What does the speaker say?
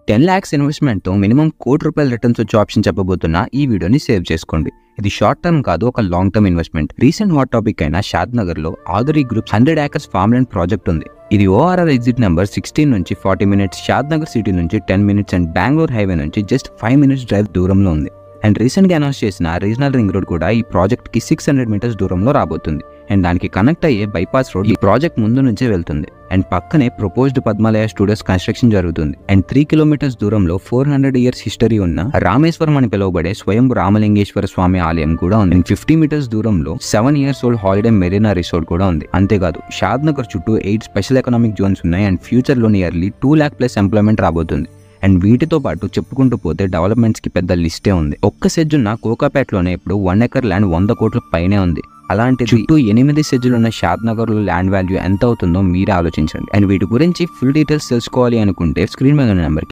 10 lakhs investment తో minimum ₹1,00,00,000 returns వచ్చే option చెప్పబోతున్నా ఈ వీడియోని సేవ్ చేసుకోండి. ఇది షార్ట్ టర్మ్ కాదు, ఒక long term investment. Recent hot topic అయిన షాద్నగర్ లో Adari group 100 acres farm land project ఉంది. ఇది ORR ఎగ్జిట్ నెంబర్ 16 నుంచి 40 minutes, షాద్నగర్ సిటీ నుంచి 10 minutes అండ్ బెంగళూరు హైవే నుంచి జస్ట్ 5 minutes డ్రైవ్ దూరంలో ఉంది. అండ్ రీసెంట్ గా అనౌన్స్ చేసిన రీజనల్ రింగ్ రోడ్ కూడా ఈ ప్రాజెక్ట్ కి 600 meters దూరంలో రాబోతుంది. అండ్ దానికి కనెక్ట్ అయ్యే బైపాస్ రోడ్ ఈ ప్రాజెక్ట్ ముందు నుంచే వెళ్తుంది. అండ్ పక్కనే ప్రపోజ్డ్ పద్మాలయ స్టూడియోస్ కన్స్ట్రక్షన్ జరుగుతుంది. అండ్ 3 kilometers దూరంలో 400 years హిస్టరీ ఉన్న రామేశ్వరం అని పిలువబడే స్వయం రామలింగేశ్వర స్వామి ఆలయం కూడా ఉంది. అండ్ 50 meters దూరంలో 7 years old holiday Marina resort కూడా ఉంది. అంతేకాదు షాద్నగర్ చుట్టూ 8 స్పెషల్ ఎకనామిక్ జోన్స్ ఉన్నాయి. అండ్ ఫ్యూచర్ లో నియర్లీ 2 lakh plus ఎంప్లాయ్మెంట్ రాబోతుంది. అండ్ వీటితో పాటు చెప్పుకుంటూ పోతే డెవలప్మెంట్స్ కి పెద్ద లిస్టే ఉంది. ఒక్క సెజ్జున్న కోకాపేటలోనే ఇప్పుడు 1 acre ల్యాండ్ 100 కోట్ల పైనే ఉంది. అలాంటి చుట్టూ 8 సెజ్జులున్న షాద్నగర్ లో ల్యాండ్ వాల్యూ ఎంత అవుతుందో మీరే ఆలోచించండి. అండ్ వీటి గురించి ఫుల్ డీటెయిల్స్ తెలుసుకోవాలి అనుకుంటే స్క్రీన్ మీద ఉన్న నెంబర్